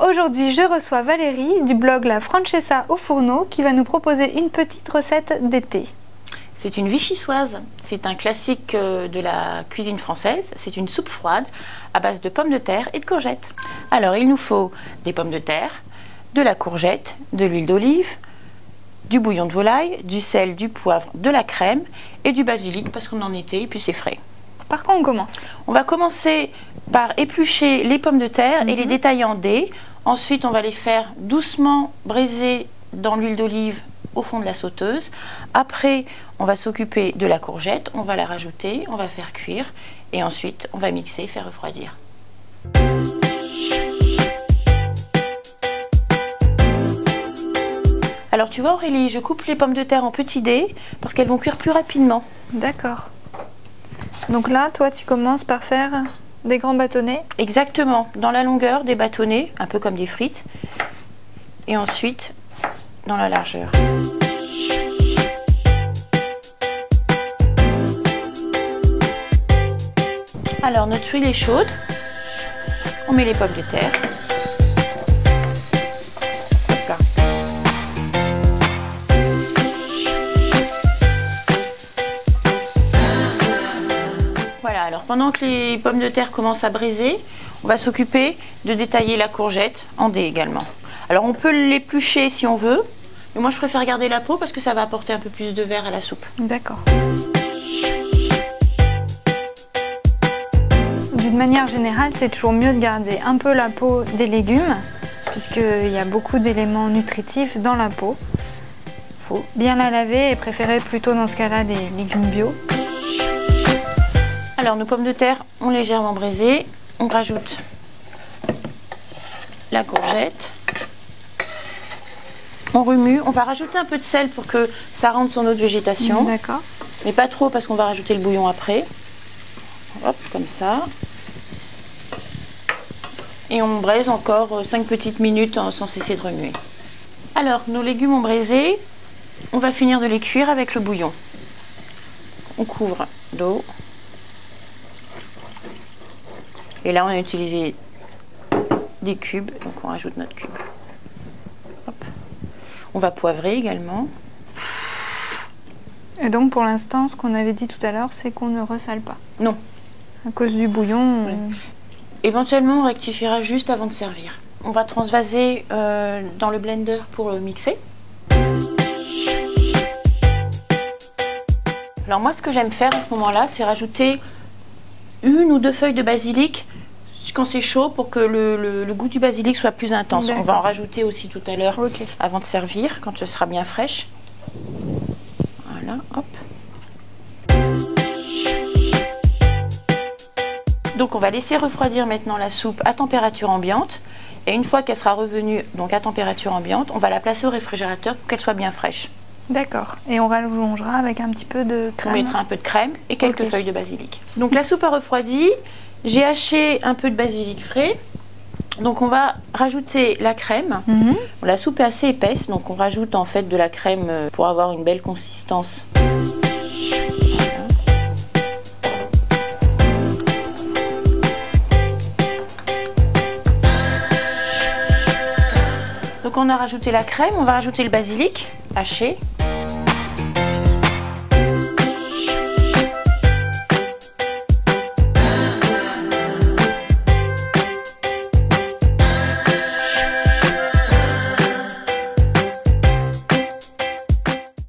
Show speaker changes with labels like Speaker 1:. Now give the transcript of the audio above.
Speaker 1: aujourd'hui je reçois Valérie du blog La Francesa au fourneau qui va nous proposer une petite recette d'été.
Speaker 2: C'est une vichysoise, c'est un classique de la cuisine française, c'est une soupe froide à base de pommes de terre et de courgettes. Alors il nous faut des pommes de terre, de la courgette, de l'huile d'olive, du bouillon de volaille, du sel, du poivre, de la crème et du basilic parce qu'on est en été et puis c'est frais.
Speaker 1: Par quoi on commence?
Speaker 2: On va commencer par éplucher les pommes de terre et les détailler en dés. Ensuite, on va les faire doucement braiser dans l'huile d'olive au fond de la sauteuse. Après, on va s'occuper de la courgette, on va la rajouter, on va faire cuire et ensuite, on va mixer et faire refroidir. Alors tu vois Aurélie, je coupe les pommes de terre en petits dés parce qu'elles vont cuire plus rapidement.
Speaker 1: D'accord. Donc là, toi, tu commences par faire des grands bâtonnets?
Speaker 2: Exactement, dans la longueur des bâtonnets, un peu comme des frites. Et ensuite, dans la largeur. Alors, notre huile est chaude. On met les pommes de terre. Hop là. Voilà, alors pendant que les pommes de terre commencent à braiser, on va s'occuper de détailler la courgette en dés également. Alors on peut l'éplucher si on veut, mais moi je préfère garder la peau parce que ça va apporter un peu plus de vert à la soupe.
Speaker 1: D'accord. D'une manière générale, c'est toujours mieux de garder un peu la peau des légumes, puisqu'il y a beaucoup d'éléments nutritifs dans la peau. Il faut bien la laver et préférer plutôt dans ce cas-là des légumes bio.
Speaker 2: Alors nos pommes de terre ont légèrement braisé, on rajoute la courgette, on remue, on va rajouter un peu de sel pour que ça rentre sur notre végétation.
Speaker 1: D'accord.
Speaker 2: Mais pas trop parce qu'on va rajouter le bouillon après. Hop, comme ça. Et on braise encore 5 petites minutes sans cesser de remuer. Alors nos légumes ont braisé, on va finir de les cuire avec le bouillon. On couvre d'eau. Et là, on a utilisé des cubes, donc on rajoute notre cube. Hop. On va poivrer également.
Speaker 1: Et donc, pour l'instant, ce qu'on avait dit tout à l'heure, c'est qu'on ne ressale pas.
Speaker 2: Non.
Speaker 1: À cause du bouillon.
Speaker 2: Oui. Éventuellement, on rectifiera juste avant de servir. On va transvaser dans le blender pour le mixer. Alors moi, ce que j'aime faire à ce moment-là, c'est rajouter 1 ou 2 feuilles de basilic quand c'est chaud pour que le goût du basilic soit plus intense. On va en rajouter aussi tout à l'heure avant de servir, quand ce sera bien fraîche. Voilà, hop. Donc on va laisser refroidir maintenant la soupe à température ambiante. Et une fois qu'elle sera revenue donc à température ambiante, on va la placer au réfrigérateur pour qu'elle soit bien fraîche.
Speaker 1: D'accord. Et on rallongera avec un petit peu de crème.
Speaker 2: On mettra un peu de crème et quelques feuilles de basilic. Donc la soupe a refroidi. J'ai haché un peu de basilic frais. Donc on va rajouter la crème. La soupe est assez épaisse, donc on rajoute en fait de la crème pour avoir une belle consistance. Voilà. Donc on a rajouté la crème, on va rajouter le basilic haché.